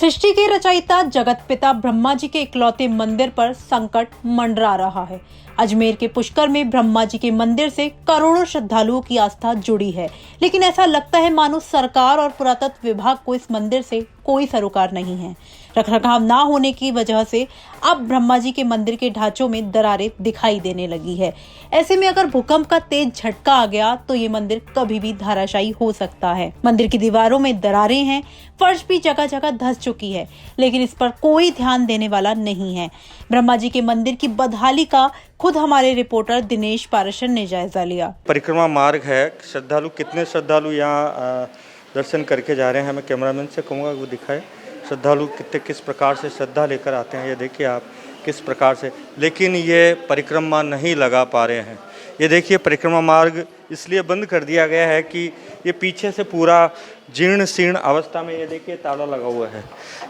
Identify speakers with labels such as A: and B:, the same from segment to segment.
A: सृष्टि के रचयिता जगत पिता ब्रह्मा जी के इकलौते मंदिर पर संकट मंडरा रहा है। अजमेर के पुष्कर में ब्रह्मा जी के मंदिर से करोड़ों श्रद्धालुओं की आस्था जुड़ी है, लेकिन ऐसा लगता है मानो सरकार और पुरातत्व विभाग को इस मंदिर से कोई सरोकार नहीं है। रखरखाव ना होने की वजह से अब ब्रह्मा जी के मंदिर के ढांचों में दरारें दिखाई देने लगी है। ऐसे में अगर भूकंप का तेज झटका आ गया तो ये मंदिर कभी भी धराशायी हो सकता है। मंदिर की दीवारों में दरारें हैं, फर्श भी जगह जगह धंस चुकी है, लेकिन इस पर कोई ध्यान देने वाला नहीं है। ब्रह्मा जी के मंदिर की बदहाली का खुद हमारे रिपोर्टर दिनेश पारशन ने जायजा लिया।
B: परिक्रमा मार्ग है, श्रद्धालु कितने श्रद्धालु यहाँ दर्शन करके जा रहे हैं, मैं कैमरामैन से कहूँगा वो दिखाए। श्रद्धालु किस प्रकार से श्रद्धा लेकर आते हैं, ये देखिए आप किस प्रकार से, लेकिन ये परिक्रमा नहीं लगा पा रहे हैं। ये देखिए परिक्रमा मार्ग इसलिए बंद कर दिया गया है कि ये पीछे से पूरा जीर्ण शीर्ण अवस्था में, ये देखिए ताला लगा हुआ है,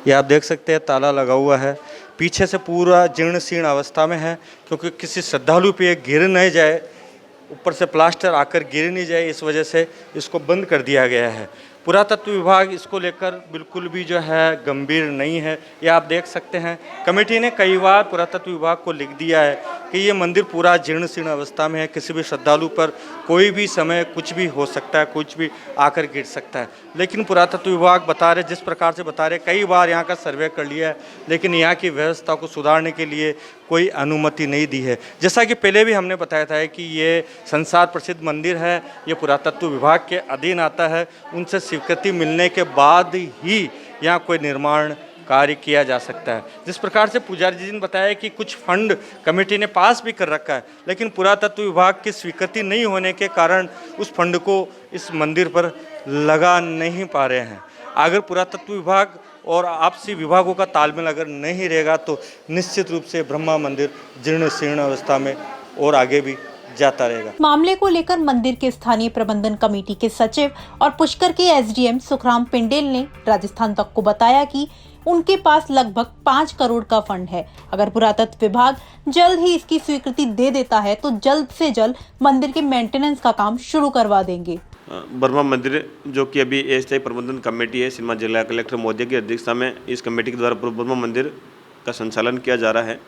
B: ये आप देख सकते हैं ताला लगा हुआ है, पीछे से पूरा जीर्ण शीर्ण अवस्था में है, क्योंकि किसी श्रद्धालु पे गिर नहीं जाए, ऊपर से प्लास्टर आकर गिर नहीं जाए, इस वजह से इसको बंद कर दिया गया है। पुरातत्व विभाग इसको लेकर बिल्कुल भी जो है गंभीर नहीं है। ये आप देख सकते हैं, कमेटी ने कई बार पुरातत्व विभाग को लिख दिया है कि ये मंदिर पूरा जीर्ण शीर्ण अवस्था में है, किसी भी श्रद्धालु पर कोई भी समय कुछ भी हो सकता है, कुछ भी आकर गिर सकता है। लेकिन पुरातत्व विभाग बता रहे, जिस प्रकार से बता रहे, कई बार यहाँ का सर्वे कर लिया है, लेकिन यहाँ की व्यवस्था को सुधारने के लिए कोई अनुमति नहीं दी है। जैसा कि पहले भी हमने बताया था कि ये संसार प्रसिद्ध मंदिर है, ये पुरातत्व विभाग के अधीन आता है, उनसे स्वीकृति मिलने के बाद ही यहाँ कोई निर्माण कार्य किया जा सकता है। जिस प्रकार से पुजारी जी ने बताया कि कुछ फंड कमेटी ने पास भी कर रखा है, लेकिन पुरातत्व विभाग की स्वीकृति नहीं होने के कारण उस फंड को इस मंदिर पर लगा नहीं पा रहे हैं। अगर पुरातत्व विभाग और आपसी विभागों का तालमेल अगर नहीं रहेगा तो निश्चित रूप से ब्रह्मा मंदिर जीर्ण शीर्ण अवस्था में और आगे भी जाता रहेगा।
A: मामले को लेकर मंदिर के स्थानीय प्रबंधन कमेटी के सचिव और पुष्कर के एसडीएम सुखराम पिंडेल ने राजस्थान तक को बताया कि उनके पास लगभग 5 करोड़ का फंड है। अगर पुरातत्व विभाग जल्द ही इसकी स्वीकृति दे देता है तो जल्द से जल्द मंदिर के मेंटेनेंस का काम शुरू करवा देंगे।
C: ब्रह्मा मंदिर जो कि अभी अस्थायी प्रबंधन कमेटी है, सिरमा जिला कलेक्टर महोदय की अध्यक्षता में इस कमेटी के द्वारा ब्रह्मा मंदिर का संचालन किया जा रहा है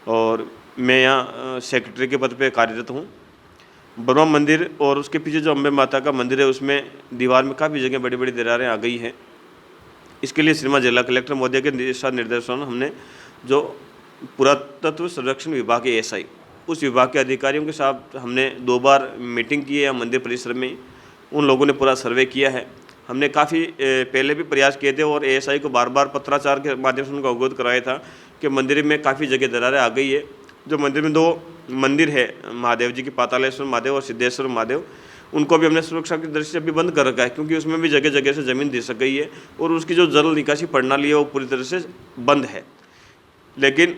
C: और मैं यहाँ सेक्रेटरी के पद पे कार्यरत हूँ। ब्रह्मा मंदिर और उसके पीछे जो अम्बे माता का मंदिर है, उसमें दीवार में काफ़ी जगह बड़ी बड़ी दरारें आ गई हैं। इसके लिए सिरमा जिला कलेक्टर महोदय के दिशा निर्देशन हमने जो पुरातत्व संरक्षण विभाग के एसआई, उस विभाग के अधिकारियों के साथ हमने 2 बार मीटिंग की है मंदिर परिसर में। उन लोगों ने पूरा सर्वे किया है। हमने काफ़ी पहले भी प्रयास किए थे और एएसआई को बार बार पत्राचार के माध्यम से उनको अवगत कराया था कि मंदिर में काफ़ी जगह दरारें आ गई है। जो मंदिर में 2 मंदिर है, महादेव जी की पातालेश्वर महादेव और सिद्धेश्वर महादेव, उनको भी हमने सुरक्षा की दृष्टि से अभी बंद कर रखा है, क्योंकि उसमें भी जगह जगह से ज़मीन धिसक गई है और उसकी जो जल निकासी प्रणाली है वो पूरी तरह से बंद है। लेकिन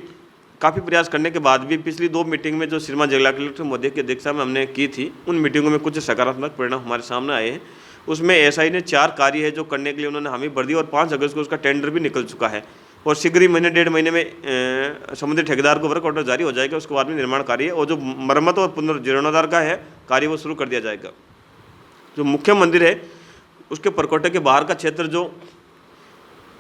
C: काफ़ी प्रयास करने के बाद भी पिछली 2 मीटिंग में जो सिरमा जिला कलेक्टर महोदय की अध्यक्षता में हमने की थी, उन मीटिंगों में कुछ सकारात्मक परिणाम हमारे सामने आए हैं। उसमें एसआई ने 4 कार्य है जो करने के लिए उन्होंने हामी भर दी और 5 अगस्त को उसका टेंडर भी निकल चुका है और शीघ्र ही महीने 1.5 महीने में समुद्री ठेकेदार को वर्क ऑर्डर जारी हो जाएगा। उसके बाद में निर्माण कार्य और जो मरम्मत और पुनर्जीर्णोद्धार का है कार्य वो शुरू कर दिया जाएगा। जो मुख्य मंदिर है उसके परकोटे के बाहर का क्षेत्र जो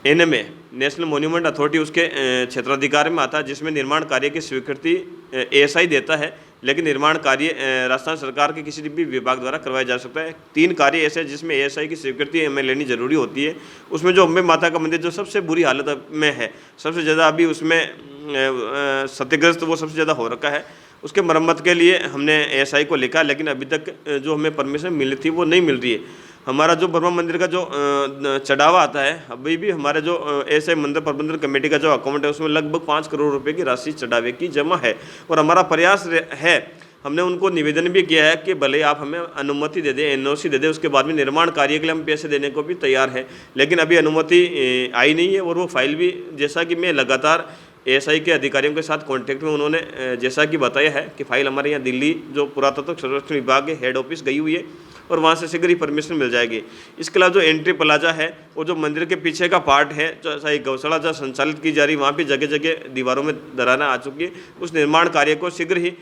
C: एनएमए नेशनल मॉन्यूमेंट अथॉरिटी उसके क्षेत्राधिकार में आता है, जिसमें निर्माण कार्य की स्वीकृति एएसआई देता है, लेकिन निर्माण कार्य राजस्थान सरकार के किसी भी विभाग द्वारा करवाया जा सकता है। 3 कार्य ऐसे जिसमें एएसआई की स्वीकृति हमें लेनी जरूरी होती है। उसमें जो अम्बे माता का मंदिर जो सबसे बुरी हालत में है, सबसे ज़्यादा अभी उसमें क्षतिग्रस्त वो सबसे ज़्यादा हो रखा है, उसके मरम्मत के लिए हमने एएसआई को लिखा, लेकिन अभी तक जो हमें परमिशन मिली थी वो नहीं मिल रही है। हमारा जो ब्रह्मा मंदिर का जो चढ़ावा आता है, अभी भी हमारे जो एएसआई मंदिर प्रबंधन कमेटी का जो अकाउंट है उसमें लगभग 5 करोड़ रुपए की राशि चढ़ावे की जमा है और हमारा प्रयास है, हमने उनको निवेदन भी किया है कि भले आप हमें अनुमति दे दें, एनओसी दे दें, उसके बाद में निर्माण कार्य के लिए हम पैसे देने को भी तैयार है, लेकिन अभी अनुमति आई नहीं है। और वो फाइल भी, जैसा कि मैं लगातार एएसआई के अधिकारियों के साथ कांटेक्ट में, उन्होंने जैसा कि बताया है कि फाइल हमारे यहाँ दिल्ली जो पुरातत्व संरक्षण विभाग के हेड ऑफिस गई हुई है और वहाँ से शीघ्र ही परमिशन मिल जाएगी। इसके अलावा जो एंट्री प्लाजा है और जो मंदिर के पीछे का पार्ट है, जो गौशाला जहाँ संचालित की जा रही, वहाँ भी जगह जगह दीवारों में दरारें आ चुकी है। उस निर्माण कार्य को शीघ्र ही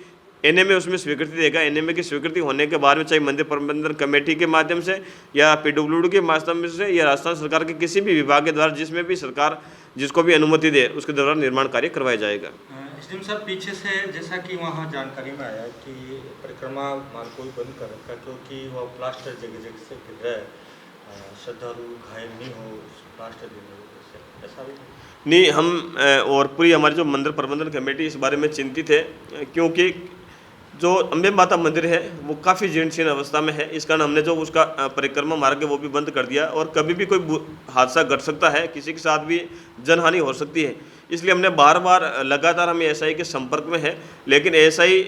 C: एनएमए उसमें स्वीकृति देगा। एनएमए की स्वीकृति होने के बाद में चाहे मंदिर प्रबंधन कमेटी के माध्यम से या पीडब्ल्यूडी के माध्यम से या राजस्थान सरकार के किसी भी विभाग के द्वारा जिसमें भी सरकार जिसको भी अनुमति दे उसके द्वारा निर्माण कार्य करवाया जाएगा।
B: एसडीएम साहब, पीछे से जैसा कि वहाँ जानकारी में आया कि परिक्रमा मार्ग को बंद कर रखा क्योंकि वह प्लास्टर जगह जगह से गिर रहा है, श्रद्धालु घायल नहीं हो प्लास्टर गिरने से, ऐसा भी
C: नहीं, हम और पूरी हमारी जो मंदिर प्रबंधन कमेटी इस बारे में चिंतित है, क्योंकि जो अम्बे माता मंदिर है वो काफ़ी जीर्ण शीर्ण अवस्था में है। इस कारण हमने जो उसका परिक्रमा मार्ग है वो भी बंद कर दिया और कभी भी कोई हादसा घट सकता है, किसी के साथ भी जनहानि हो सकती है। इसलिए हमने बार बार लगातार हम एएसआई के संपर्क में है, लेकिन एएसआई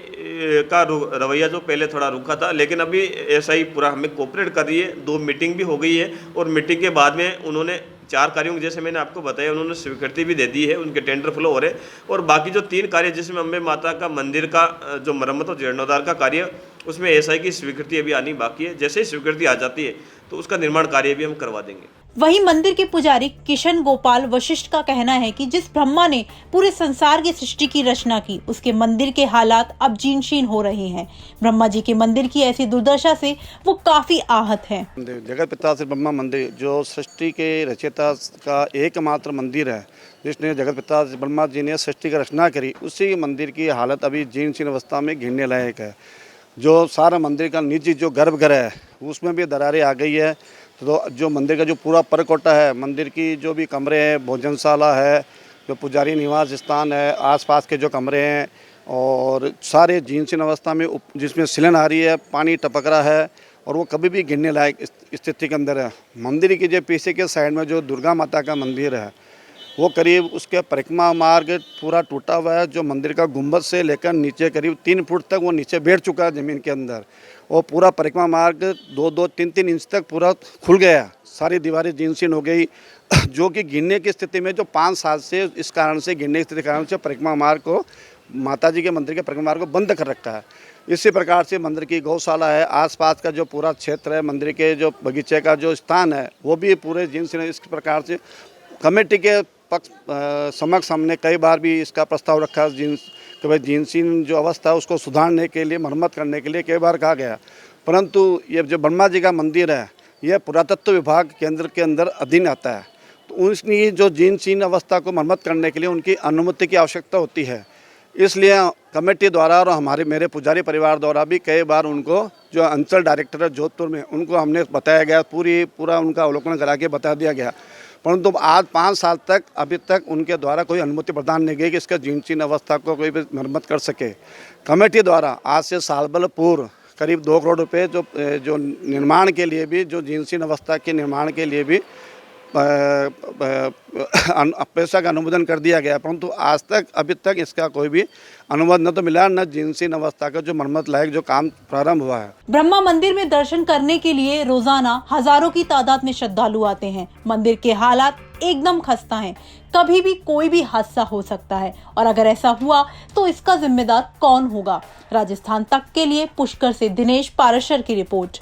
C: का रवैया जो पहले थोड़ा रुका था, लेकिन अभी एएसआई पूरा हमें कोऑपरेट कर रही है। 2 मीटिंग भी हो गई है और मीटिंग के बाद में उन्होंने 4 कार्यों की, जैसे मैंने आपको बताया, उन्होंने स्वीकृति भी दे दी है, उनके टेंडर फ्लो हो रहे और बाकी जो 3 कार्य जिसमें अम्बे माता का मंदिर का जो मरम्मत और जीर्णोद्धार का कार्य उसमें एएसआई की स्वीकृति अभी आनी बाकी है। जैसे ही स्वीकृति आ जाती है तो उसका निर्माण कार्य भी हम करवा देंगे।
A: वहीं मंदिर के पुजारी किशन गोपाल वशिष्ठ का कहना है कि जिस ब्रह्मा ने पूरे संसार की सृष्टि की रचना की, उसके मंदिर के हालात अब जीर्ण हो रहे हैं। ब्रह्मा जी के मंदिर की ऐसी दुर्दशा से वो काफी आहत हैं।
D: जगत पिता श्री ब्रह्मा मंदिर जो सृष्टि के रचयिता का एकमात्र मंदिर है, जिसने जगत पिता ब्रह्मा जी ने सृष्टि की रचना करी, उसी मंदिर की हालत अभी जीर्ण अवस्था में घिरने लायक है। जो सारा मंदिर का निजी जो गर्भगृह है उसमें भी दरारें आ गई है। तो जो मंदिर का जो पूरा परकोटा है, मंदिर की जो भी कमरे हैं, भोजनशाला है, जो पुजारी निवास स्थान है, आसपास के जो कमरे हैं और सारे जीर्ण अवस्था में, जिसमें सिलन आ रही है, पानी टपक रहा है और वो कभी भी गिरने लायक स्थिति के अंदर है। मंदिर की जो पीछे के साइड में जो दुर्गा माता का मंदिर है वो करीब उसके परिक्रमा मार्ग पूरा टूटा हुआ है। जो मंदिर का गुंबद से लेकर नीचे करीब 3 फुट तक वो नीचे बैठ चुका है ज़मीन के अंदर। वो पूरा परिक्रमा मार्ग 2-2, 3-3 इंच तक पूरा खुल गया, सारी दीवारें जीर्ण हो गई, जो कि गिरने की स्थिति में जो 5 साल से इस कारण से गिरने की स्थिति के कारण से परिक्रमा मार्ग को, माता जी के मंदिर के परिक्रमा मार्ग को बंद कर रखा है। इसी प्रकार से मंदिर की गौशाला है, आसपास का जो पूरा क्षेत्र है, मंदिर के जो बगीचे का जो स्थान है वो भी पूरे जीर्ण। इस प्रकार से कमेटी के पक्ष समक्ष हमने कई बार भी इसका प्रस्ताव रखा कि भाई जीर्ण जो अवस्था है उसको सुधारने के लिए, मरम्मत करने के लिए कई बार कहा गया, परंतु ये जो ब्रह्मा जी का मंदिर है यह पुरातत्व विभाग केंद्र के अंदर अधीन आता है। तो उसकी जो जीर्ण अवस्था को मरम्मत करने के लिए उनकी अनुमति की आवश्यकता होती है। इसलिए कमेटी द्वारा और मेरे पुजारी परिवार द्वारा भी कई बार उनको, जो अंचल डायरेक्टर है जोधपुर में, उनको हमने बताया गया, पूरा उनका अवलोकन करा के बता दिया गया, परंतु आज 5 साल तक अभी तक उनके द्वारा कोई अनुमति प्रदान नहीं गई कि इसका जीर्ण अवस्था को कोई भी मरम्मत कर सके। कमेटी द्वारा आज से साल भर पूर्व करीब 2 करोड़ रुपये जो निर्माण के लिए भी, जो जीर्ण अवस्था के निर्माण के लिए भी पैसा का अनुमोदन कर दिया गया, परंतु आज तक अभी तक इसका कोई भी अनुमोदन न तो मिला, न जीर्ण अवस्था का जो मरम्मत लायक जो काम प्रारंभ हुआ है।
A: ब्रह्मा मंदिर में दर्शन करने के लिए रोजाना हजारों की तादाद में श्रद्धालु आते हैं। मंदिर के हालात एकदम खस्ता हैं, कभी भी कोई भी हादसा हो सकता है और अगर ऐसा हुआ तो इसका जिम्मेदार कौन होगा। राजस्थान तक के लिए पुष्कर से दिनेश पाराशर की रिपोर्ट।